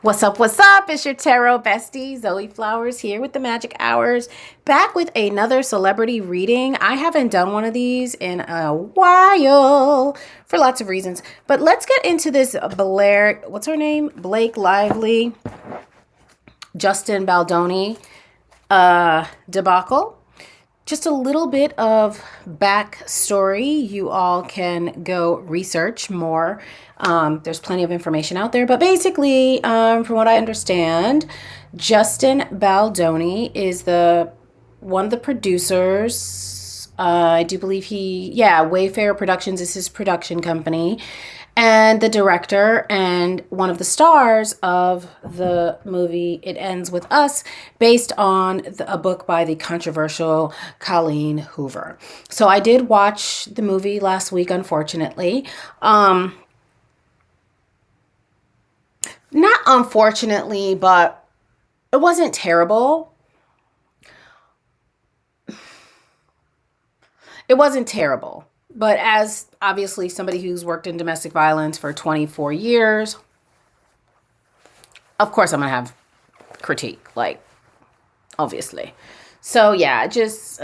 What's up? What's up? It's your tarot bestie, Zoe Flowers, here with the Magic Hours, back with another celebrity reading. I haven't done one of these in a while for lots of reasons, but let's get into this Blair, what's her name? Blake Lively, Justin Baldoni debacle. Just a little bit of backstory. You all can go research more. There's plenty of information out there. But basically, from what I understand, Justin Baldoni is one of the producers. I do believe Wayfarer Productions is his production company. And the director and one of the stars of the movie It Ends With Us, based on a book by the controversial Colleen Hoover. So I did watch the movie last week, unfortunately. Not unfortunately, but it wasn't terrible. It wasn't terrible. But as obviously somebody who's worked in domestic violence for 24 years, of course I'm going to have critique, like, obviously. So yeah, just,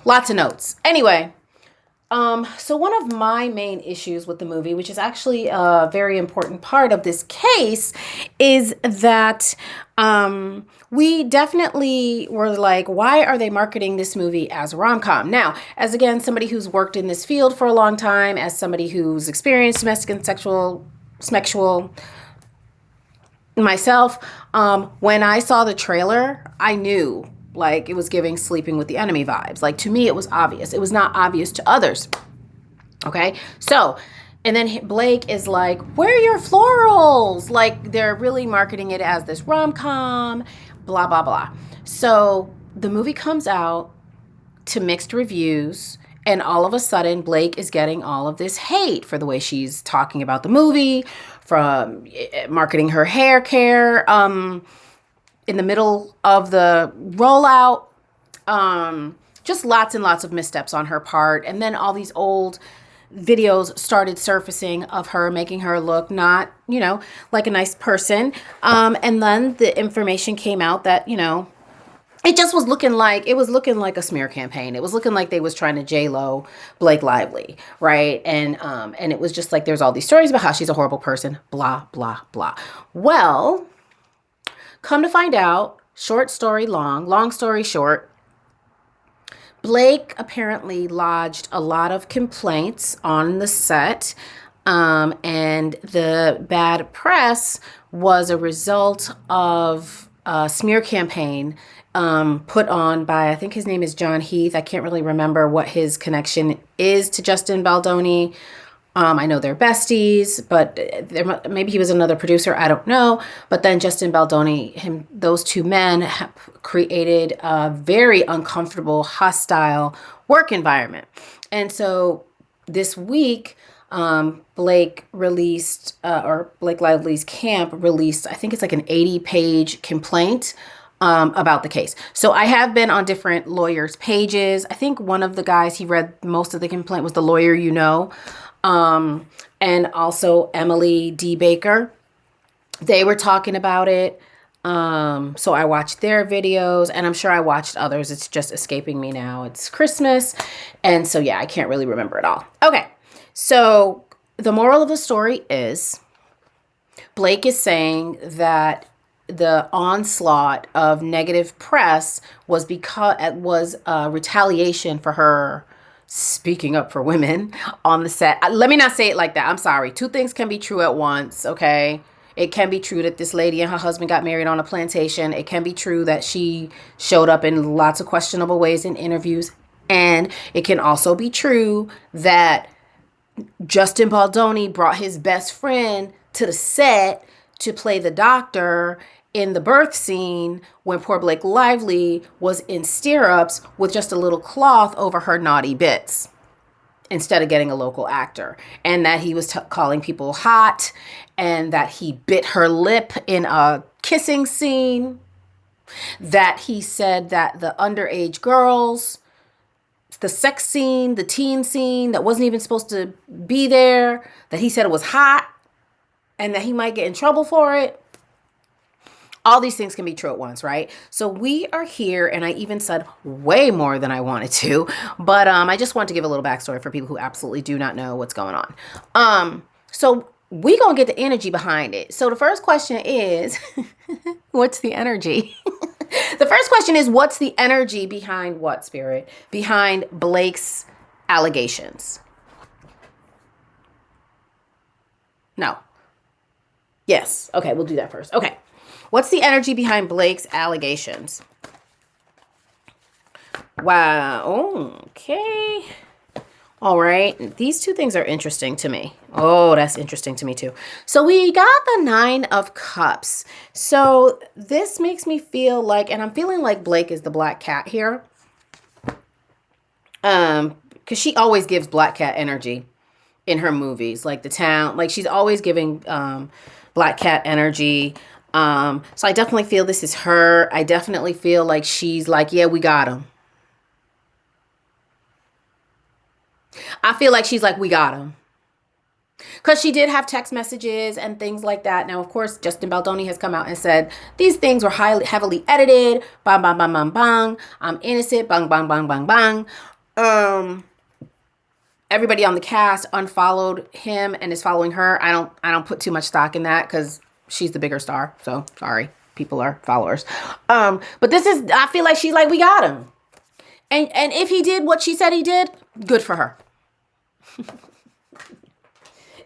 lots of notes. Anyway, so one of my main issues with the movie, which is actually a very important part of this case, is that we definitely were like, why are they marketing this movie as a rom-com? Now, as again, somebody who's worked in this field for a long time, as somebody who's experienced domestic and sexual myself, when I saw the trailer, I knew like it was giving Sleeping with the Enemy vibes. Like, to me, it was obvious. It was not obvious to others. Okay. So, and then Blake is like, where are your florals? Like, they're really marketing it as this rom-com, blah, blah, blah. So the movie comes out to mixed reviews, and all of a sudden Blake is getting all of this hate for the way she's talking about the movie, from marketing her hair care, in the middle of the rollout, just lots and lots of missteps on her part. And then all these old videos started surfacing of her making her look not, like a nice person. And then the information came out that, it just was looking like a smear campaign. It was looking like they was trying to J-Lo Blake Lively, right? And it was just like, there's all these stories about how she's a horrible person, blah, blah, blah. Well, come to find out, short story long, long story short, Blake apparently lodged a lot of complaints on the set, and the bad press was a result of a smear campaign put on by, I think his name is John Heath. I can't really remember what his connection is to Justin Baldoni. I know they're besties, but maybe he was another producer. I don't know. But then Justin Baldoni, those two men have created a very uncomfortable, hostile work environment. And so this week, Blake released, or Blake Lively's camp released, I think it's like an 80-page complaint about the case. So I have been on different lawyers' pages. I think one of the guys, he read most of the complaint, was the lawyer and also Emily D. Baker. They were talking about it. So I watched their videos, and I'm sure I watched others. It's just escaping me now. It's Christmas. And so, yeah, I can't really remember it all. Okay. So the moral of the story is Blake is saying that the onslaught of negative press was retaliation for her speaking up for women on the set. Let me not say it like that. I'm sorry. Two things can be true at once, okay? It can be true that this lady and her husband got married on a plantation. It can be true that she showed up in lots of questionable ways in interviews. And it can also be true that Justin Baldoni brought his best friend to the set to play the doctor in the birth scene when poor Blake Lively was in stirrups with just a little cloth over her naughty bits instead of getting a local actor. And that he was calling people hot, and that he bit her lip in a kissing scene, that he said that the underage girls, the sex scene, the teen scene that wasn't even supposed to be there, that he said it was hot. and that he might get in trouble for it. All these things can be true at once, right? So we are here, and I even said way more than I wanted to, but I just want to give a little backstory for people who absolutely do not know what's going on. So we gonna get the energy behind it. So the first question is, what's the energy? The first question is, what's the energy behind what, Spirit? Behind Blake's allegations? No. Yes. Okay, we'll do that first. Okay. What's the energy behind Blake's allegations? Wow. Okay. All right. These two things are interesting to me. Oh, that's interesting to me too. So we got the 9 of Cups. So this makes me feel like, and I'm feeling like Blake is the black cat here. Because she always gives black cat energy in her movies, like The Town. Like she's always giving black cat energy. So I definitely feel this is her. I definitely feel like she's like, yeah, we got him. I feel like she's like, we got him. Because she did have text messages and things like that. Now, of course, Justin Baldoni has come out and said, these things were heavily edited. Bang, bang, bang, bang, bang. I'm innocent. Bang, bang, bang, bang, bang. Everybody on the cast unfollowed him and is following her. I don't put too much stock in that because she's the bigger star. So sorry, people are followers. But this is, I feel like she's like, we got him. And if he did what she said he did, good for her.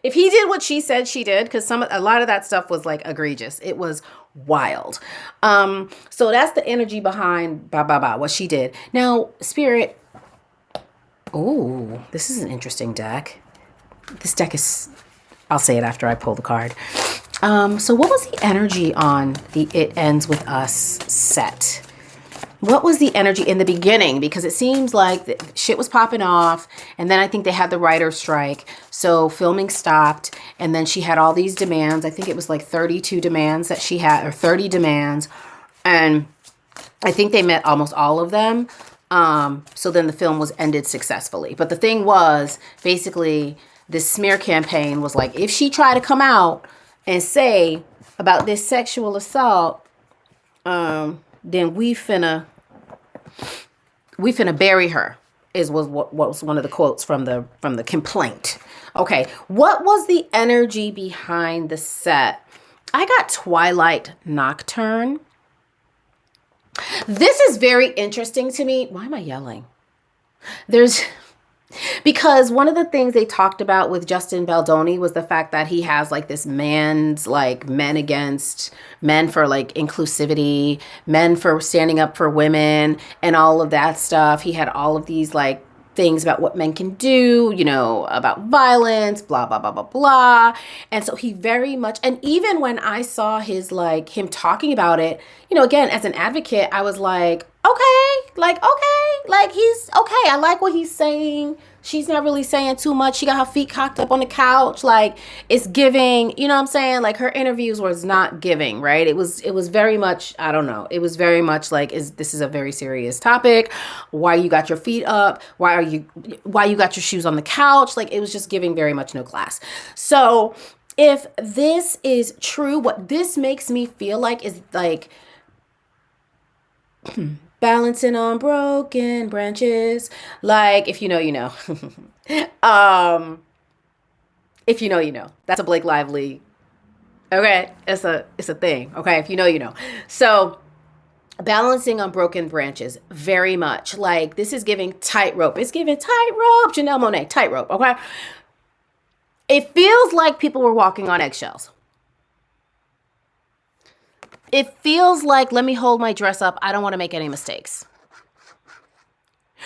If he did what she said she did, because a lot of that stuff was like egregious. It was wild. So that's the energy behind what she did. Now, Spirit. Oh, this is an interesting deck. This deck is, I'll say it after I pull the card. So what was the energy on the It Ends With Us set? What was the energy in the beginning? Because it seems like shit was popping off. And then I think they had the writer's strike. So filming stopped. And then she had all these demands. I think it was like 32 demands that she had, or 30 demands. And I think they met almost all of them. So then the film was ended successfully. But the thing was, basically, this smear campaign was like, if she tried to come out and say about this sexual assault, then we finna bury her, was what was one of the quotes from the complaint. Okay, what was the energy behind the set? I got Twilight Nocturne. This is very interesting to me. Why am I yelling? Because one of the things they talked about with Justin Baldoni was the fact that he has like this men against men for like inclusivity, men for standing up for women and all of that stuff. He had all of these like things about what men can do, about violence, blah, blah, blah, blah, blah. And so he very much, and even when I saw him talking about it, again, as an advocate, I was like, okay, he's okay. I like what he's saying. She's not really saying too much. She got her feet cocked up on the couch. Like, it's giving, you know what I'm saying? Like, her interviews was not giving, right? It was very much, I don't know. It was very much like, this is a very serious topic. Why you got your feet up? Why you got your shoes on the couch? Like, it was just giving very much no class. So if this is true, what this makes me feel like is like, balancing on broken branches. Like, if you know, you know. If you know, you know. That's a Blake Lively. Okay, it's a thing. Okay, if you know, you know. So, balancing on broken branches, very much. Like, this is giving tightrope. It's giving tightrope. Janelle Monáe, tightrope. Okay, it feels like people were walking on eggshells. It feels like, let me hold my dress up. I don't want to make any mistakes.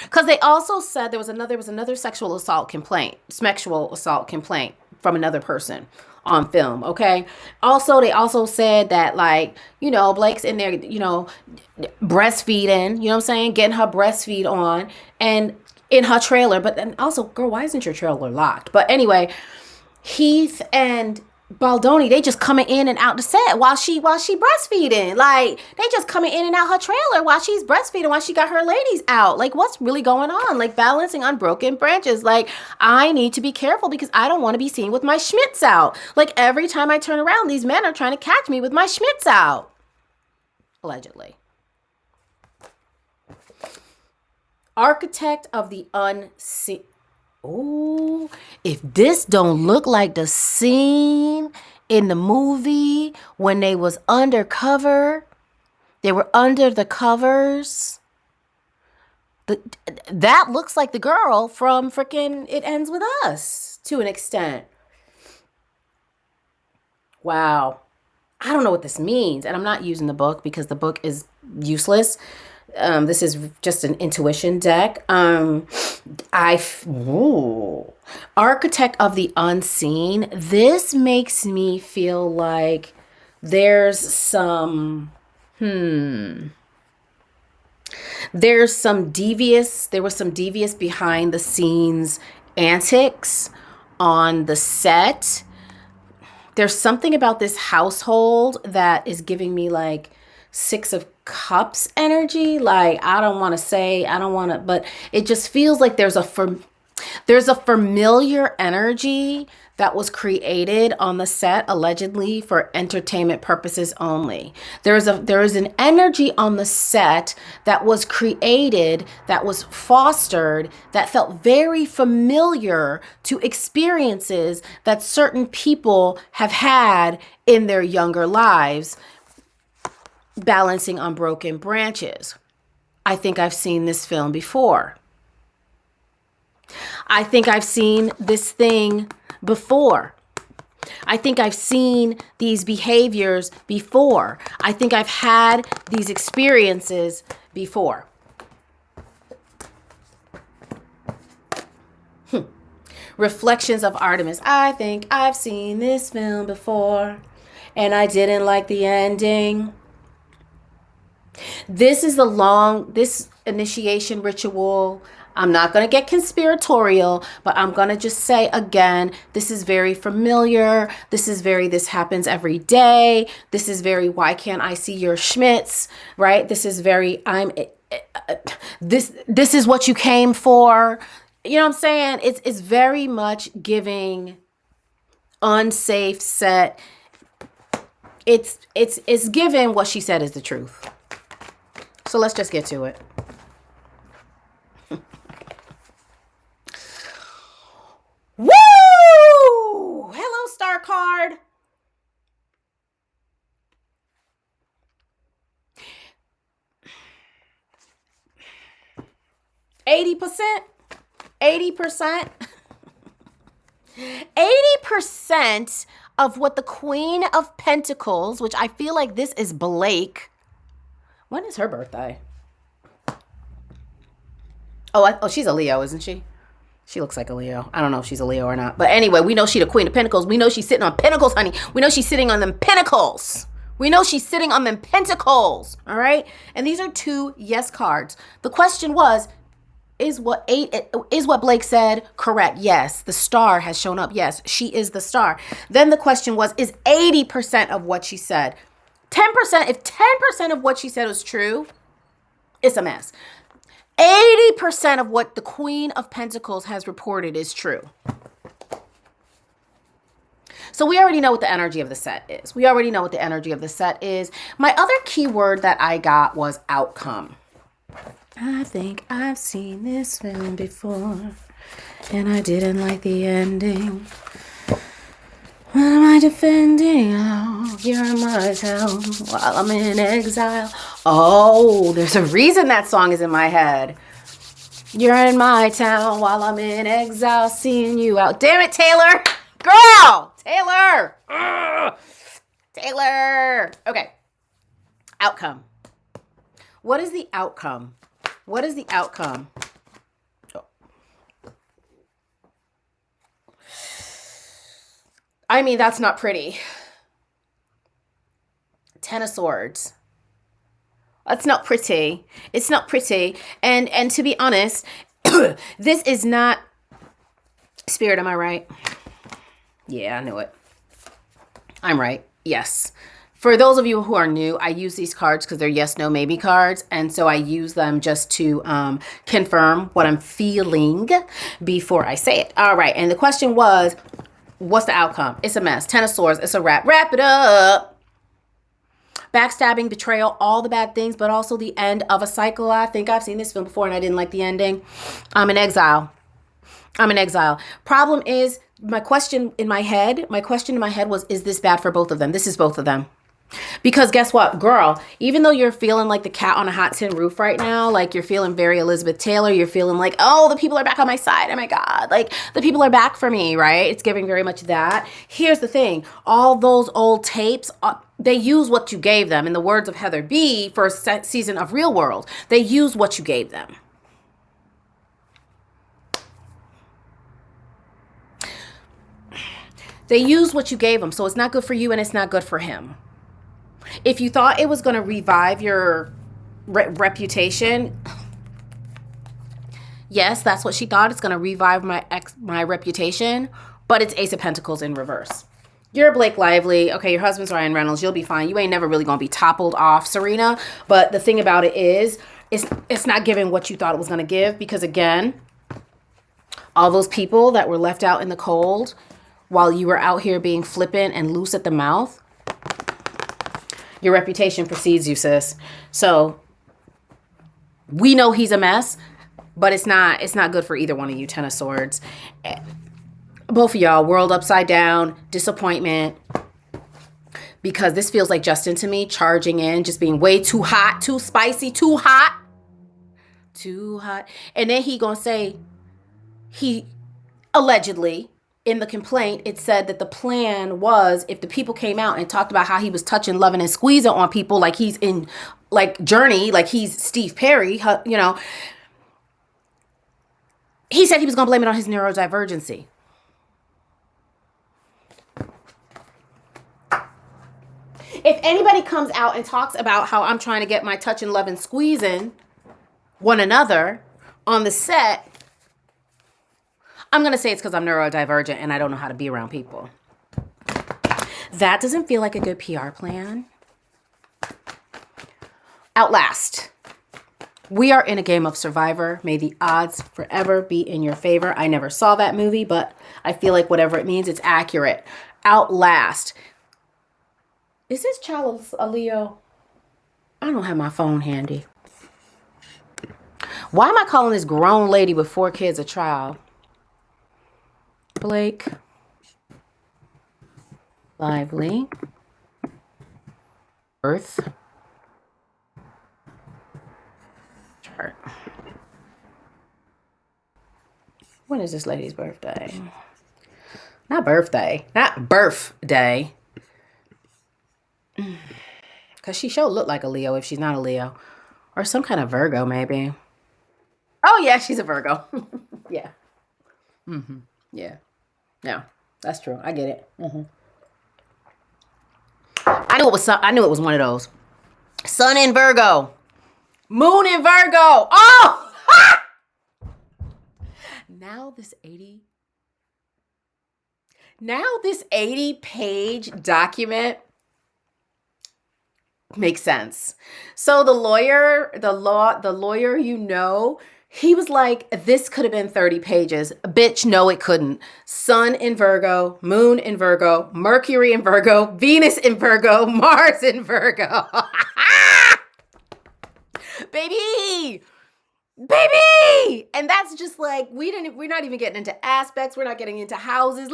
Because they also said there was another sexual assault complaint from another person on film. Okay. Also, they also said that, like, Blake's in there, breastfeeding, you know what I'm saying? Getting her breastfeed on and in her trailer. But then also, girl, why isn't your trailer locked? But anyway, Heath and Baldoni, they just coming in and out the set while she breastfeeding. Like, they just coming in and out her trailer while she's breastfeeding, while she got her ladies out. Like, what's really going on? Like, balancing on broken branches. Like, I need to be careful because I don't want to be seen with my schmitz out. Like, every time I turn around, these men are trying to catch me with my schmitz out. Allegedly. Architect of the unseen. Oh, if this don't look like the scene in the movie when they was undercover, they were under the covers. That looks like the girl from frickin' It Ends With Us to an extent. Wow. I don't know what this means. And I'm not using the book because the book is useless. This is just an intuition deck. Architect of the unseen. This makes me feel like there was some devious behind the scenes antics on the set. There's something about this household that is giving me like Six of Cups energy. Like, but it just feels like there's a familiar energy that was created on the set allegedly for entertainment purposes only. There is an energy on the set that was created, that was fostered, that felt very familiar to experiences that certain people have had in their younger lives. Balancing on broken branches. I think I've seen this film before. I think I've seen this thing before. I think I've seen these behaviors before. I think I've had these experiences before. Reflections of Artemis. I think I've seen this film before, and I didn't like the ending. This is this initiation ritual. I'm not going to get conspiratorial, but I'm going to just say again, this is very familiar. This happens every day. This is very, why can't I see your schmitz, right? This is very, this is what you came for. You know what I'm saying? It's very much giving unsafe set. It's given what she said is the truth. So let's just get to it. Woo! Hello, star card. %, 80%, 80% of what the Queen of Pentacles, which I feel like this is Blake. When is her birthday? Oh, she's a Leo, isn't she? She looks like a Leo. I don't know if she's a Leo or not. But anyway, we know she's the Queen of Pentacles. We know she's sitting on Pentacles, honey. We know she's sitting on them Pentacles. We know she's sitting on them Pentacles. All right? And these are 2 yes cards. The question was, is what Blake said correct? Yes. The star has shown up. Yes, she is the star. Then the question was, is 80% of what she said 10%, if 10% of what she said was true, it's a mess. 80% of what the Queen of Pentacles has reported is true. So we already know what the energy of the set is. My other keyword that I got was outcome. I think I've seen this film before, and I didn't like the ending. What am I defending? Oh, you're in my town while I'm in exile. Oh, there's a reason that song is in my head. You're in my town while I'm in exile, seeing you out. Damn it, Taylor. Girl, Taylor. Ugh. Taylor. Okay. Outcome. What is the outcome? What is the outcome? Oh. I mean, that's not pretty. 10 of Swords. That's not pretty. It's not pretty. And to be honest, this is not... Spirit, am I right? Yeah, I knew it. I'm right. Yes. For those of you who are new, I use these cards because they're yes, no, maybe cards. And so I use them just to confirm what I'm feeling before I say it. All right. And the question was, what's the outcome? It's a mess. Ten of Swords. It's a wrap. Wrap it up. Backstabbing, betrayal, all the bad things, but also the end of a cycle. I think I've seen this film before and I didn't like the ending. I'm in exile. I'm in exile. Problem is, my question in my head was, is this bad for both of them? This is both of them. Because guess what, girl, even though you're feeling like the cat on a hot tin roof right now, like you're feeling very Elizabeth Taylor, you're feeling like, oh, the people are back on my side. Oh my God, like the people are back for me, right? It's giving very much that. Here's the thing. All those old tapes, they use what you gave them. In the words of Heather B, for a season of Real World, they use what you gave them. They use what you gave them. So it's not good for you and it's not good for him. If you thought it was going to revive your reputation, yes, that's what she thought. It's going to revive my reputation, but it's Ace of Pentacles in reverse. You're Blake Lively. Okay, your husband's Ryan Reynolds. You'll be fine. You ain't never really going to be toppled off, Serena. But the thing about it is, it's not giving what you thought it was going to give because, again, all those people that were left out in the cold while you were out here being flippant and loose at the mouth, your reputation precedes you, sis. So we know he's a mess, but it's not good for either one of you, Ten of Swords. Both of y'all, world upside down, disappointment. Because this feels like Justin to me, charging in, just being way too hot, too spicy, too hot. Too hot. And then he gonna say, he allegedly, in the complaint, it said that the plan was if the people came out and talked about how he was touching, loving, and squeezing on people like he's in, like, Journey, like he's Steve Perry, you know. He said he was going to blame it on his neurodivergency. If anybody comes out and talks about how I'm trying to get my touching, loving, squeezing one another on the set, I'm going to say it's because I'm neurodivergent and I don't know how to be around people. That doesn't feel like a good PR plan. Outlast. We are in a game of Survivor. May the odds forever be in your favor. I never saw that movie, but I feel like whatever it means, it's accurate. Outlast. Is this child a Leo? I don't have my phone handy. Why am I calling this grown lady with 4 kids a child? Blake Lively, birth chart. When is this lady's birthday? Not birthday. Because she sure look like a Leo if she's not a Leo. Or some kind of Virgo, maybe. Oh, yeah, she's a Virgo. Yeah. Mm-hmm. Yeah. Yeah, that's true. I get it. Mm-hmm. I knew it was one of those. Sun in Virgo. Moon in Virgo. Oh! Now this 80-page document makes sense. So the lawyer, you know, he was like, this could have been 30 pages. Bitch, no, it couldn't. Sun in Virgo, Moon in Virgo, Mercury in Virgo, Venus in Virgo, Mars in Virgo. Baby! And that's just like, we're not even getting into aspects. We're not getting into houses.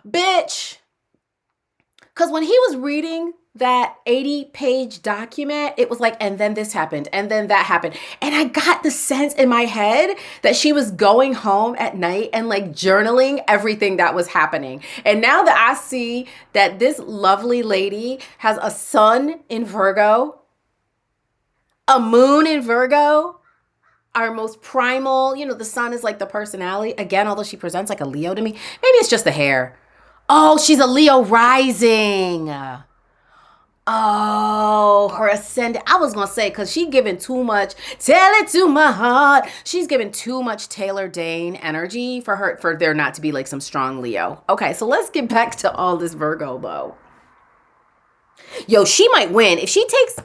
Bitch. Because when he was reading that 80-page document, it was like, and then this happened, and then that happened. And I got the sense in my head that she was going home at night and like journaling everything that was happening. And now that I see that this lovely lady has a sun in Virgo, a moon in Virgo, our most primal, you know, the sun is like the personality. Again, although she presents like a Leo to me, maybe it's just the hair. Oh, she's a Leo rising. Oh, her ascendant. I was going to say, because she's giving too much, tell it to my heart. She's giving too much Taylor Dane energy for there not to be like some strong Leo. Okay, so let's get back to all this Virgo, though. Yo, she might win. If she takes...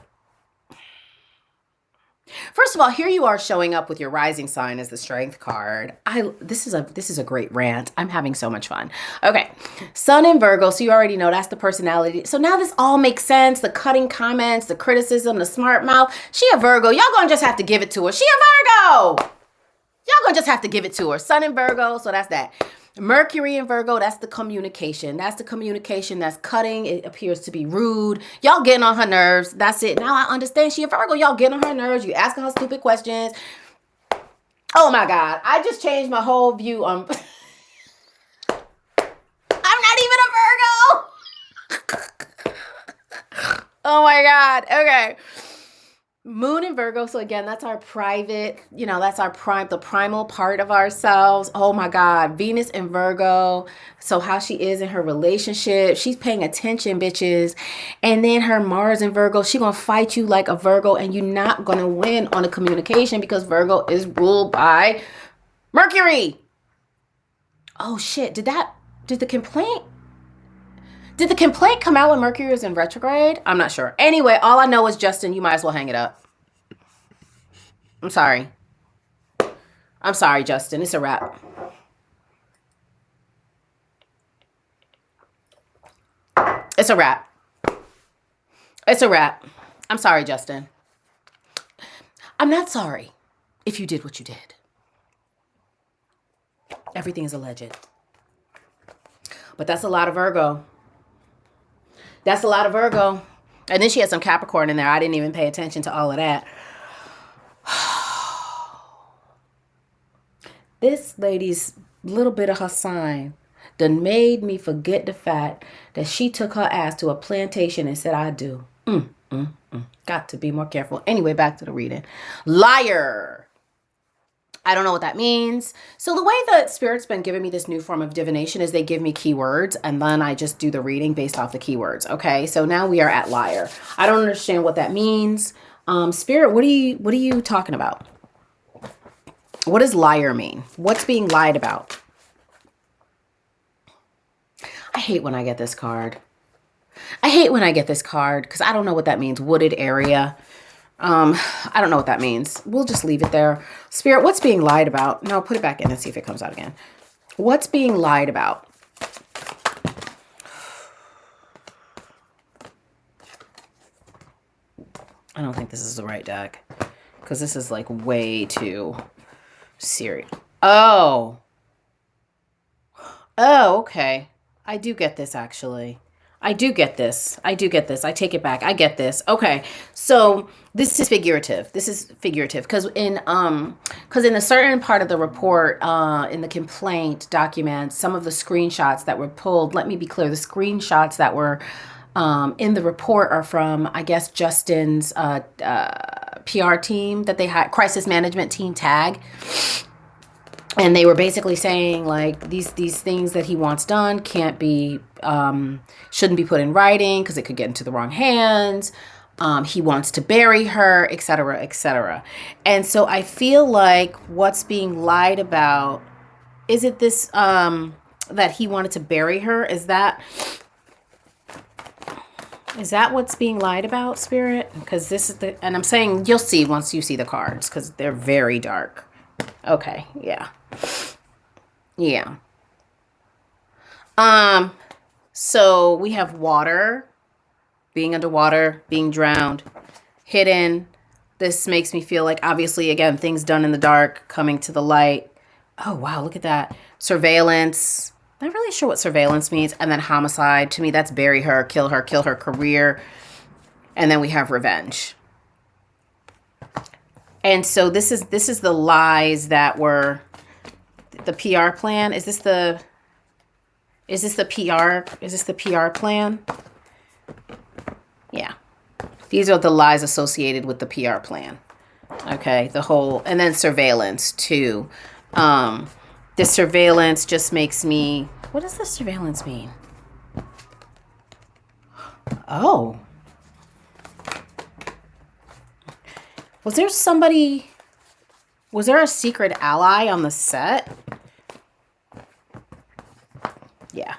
First of all, here you are showing up with your rising sign as the strength card. This is a great rant. I'm having so much fun. Okay. Sun in Virgo, so you already know that's the personality. So now this all makes sense. The cutting comments, the criticism, the smart mouth. She a Virgo. Y'all gonna just have to give it to her. She a Virgo. Y'all gonna just have to give it to her. Sun in Virgo, so that's that. Mercury in Virgo, that's the communication. That's the communication that's cutting. It appears to be rude. Y'all getting on her nerves. That's it. Now I understand she a Virgo. Y'all getting on her nerves. You asking her stupid questions. Oh my God. I just changed my whole view on... I'm not even a Virgo. Oh my God. Okay. Moon in Virgo. So again, that's our private, that's the primal part of ourselves. Oh my God. Venus in Virgo. So how she is in her relationship. She's paying attention, bitches. And then her Mars in Virgo. She gonna fight you like a Virgo, and you're not gonna win on the communication because Virgo is ruled by Mercury. Oh shit. Did the complaint come out when Mercury was in retrograde? I'm not sure. Anyway, all I know is, Justin, you might as well hang it up. I'm sorry. Justin. It's a wrap. It's a wrap. It's a wrap. I'm sorry, Justin. I'm not sorry if you did what you did. Everything is alleged. But that's a lot of Virgo. That's a lot of Virgo. And then she had some Capricorn in there. I didn't even pay attention to all of that. This lady's little bit of her sign done made me forget the fact that she took her ass to a plantation and said, I do. Got to be more careful. Anyway, back to the reading. Liar. I don't know what that means. So the way that Spirit's been giving me this new form of divination is they give me keywords and then I just do the reading based off the keywords. Okay, so now we are at liar. I don't understand what that means. Spirit, what are you talking about? What does liar mean? What's being lied about? I hate when I get this card. Because I don't know what that means. Wooded area. I don't know what that means. We'll just leave it there. Spirit, what's being lied about? No, put it back in and see if it comes out again. What's being lied about? I don't think this is the right deck. Because this is like way too serious. Oh, okay. I do get this actually. I take it back. I get this. Okay. So this is figurative. Because in a certain part of the report, in the complaint documents, some of the screenshots that were pulled, let me be clear, the screenshots that were in the report are from, I guess, Justin's PR team that they had, crisis management team tag. And they were basically saying like these things that he wants done can't be, shouldn't be put in writing because it could get into the wrong hands. He wants to bury her, etc., etc. And so I feel like what's being lied about, is it this, that he wanted to bury her? Is that what's being lied about, Spirit? Because this is and I'm saying you'll see once you see the cards because they're very dark. Okay, yeah. So we have water, being underwater, being drowned, hidden. This makes me feel like, obviously, again, things done in the dark, coming to the light. Oh, wow, look at that. Surveillance. Not really sure what surveillance means. And then homicide. To me, that's bury her, kill her career. And then we have revenge. And so this is the lies that were the PR plan. Is this the PR plan? Yeah. These are the lies associated with the PR plan. Okay, and then surveillance too. The surveillance just makes me, what does the surveillance mean? Oh, Was there a secret ally on the set? Yeah.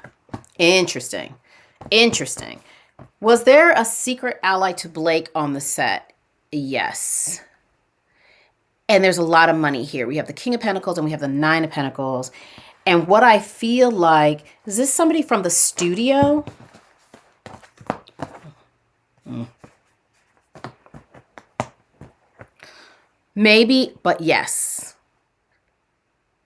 Interesting. Was there a secret ally to Blake on the set? Yes. And there's a lot of money here. We have the King of Pentacles and we have the Nine of Pentacles. And what I feel like, is this somebody from the studio? Maybe, but yes.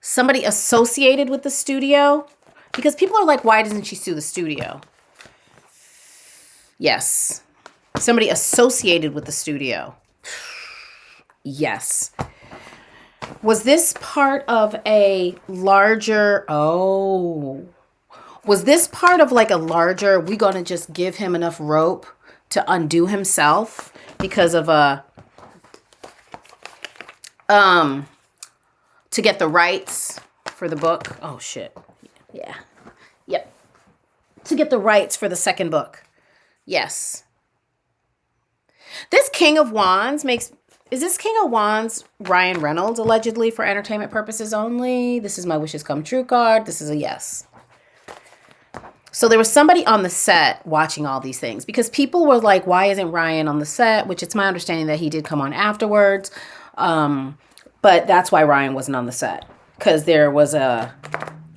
Somebody associated with the studio. Because people are like, why doesn't she sue the studio? Yes. Somebody associated with the studio. Yes. Was this part of a larger... Oh. Was this part of like a larger... We gonna just give him enough rope to undo himself because of a... to get the rights for the book. Oh, shit. Yeah. Yep. To get the rights for the second book. Yes. This King of Wands makes... Is this King of Wands Ryan Reynolds, allegedly, for entertainment purposes only? This is my wishes come true card. This is a yes. So there was somebody on the set watching all these things because people were like, why isn't Ryan on the set? Which it's my understanding that he did come on afterwards. But that's why Ryan wasn't on the set, because there was a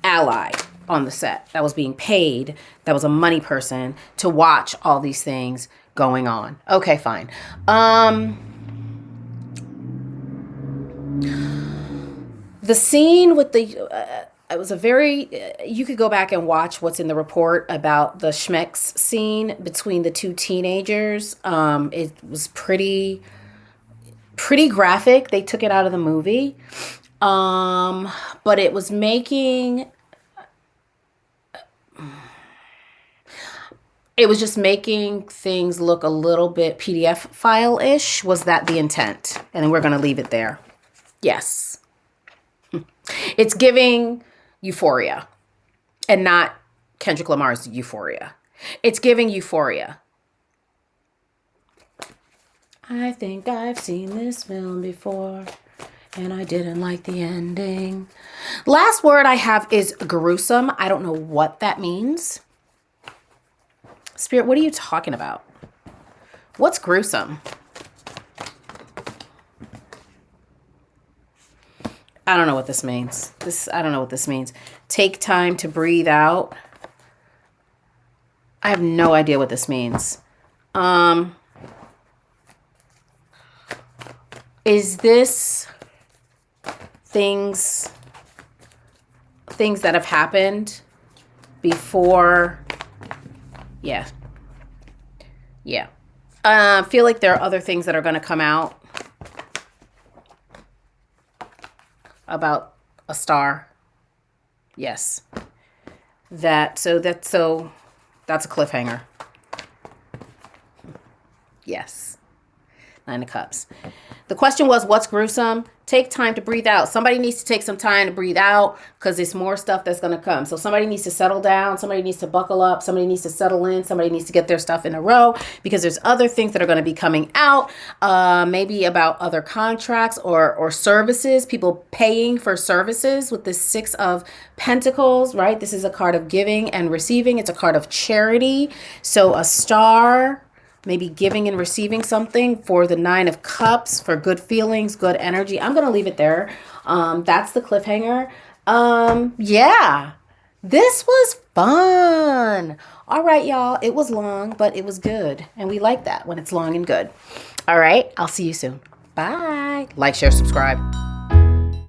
ally on the set that was being paid, that was a money person to watch all these things going on. Okay, fine. The scene with the, it was a very, you could go back and watch what's in the report about the Schmecks scene between the two teenagers. It was pretty graphic. They took it out of the movie. But it was making... It was just making things look a little bit PDF file-ish. Was that the intent? And then we're going to leave it there. Yes. It's giving Euphoria. And not Kendrick Lamar's Euphoria. It's giving Euphoria. I think I've seen this film before, and I didn't like the ending. Last word I have is gruesome. I don't know what that means. Spirit, what are you talking about? What's gruesome? I don't know what this means. I don't know what this means. Take time to breathe out. I have no idea what this means. Is this things that have happened before? Yeah. Yeah. I feel like there are other things that are going to come out about a star. Yes. That's a cliffhanger. Yes. Nine of Cups. The question was, what's gruesome? Take time to breathe out. Somebody needs to take some time to breathe out because there's more stuff that's going to come. So somebody needs to settle down. Somebody needs to buckle up. Somebody needs to settle in. Somebody needs to get their stuff in a row because there's other things that are going to be coming out. Maybe about other contracts or services. People paying for services with this Six of Pentacles, right? This is a card of giving and receiving. It's a card of charity. So a star... maybe giving and receiving something for the Nine of Cups, for good feelings, good energy. I'm going to leave it there. That's the cliffhanger. Yeah, this was fun. All right, y'all. It was long, but it was good. And we like that when it's long and good. All right. I'll see you soon. Bye. Like, share, subscribe.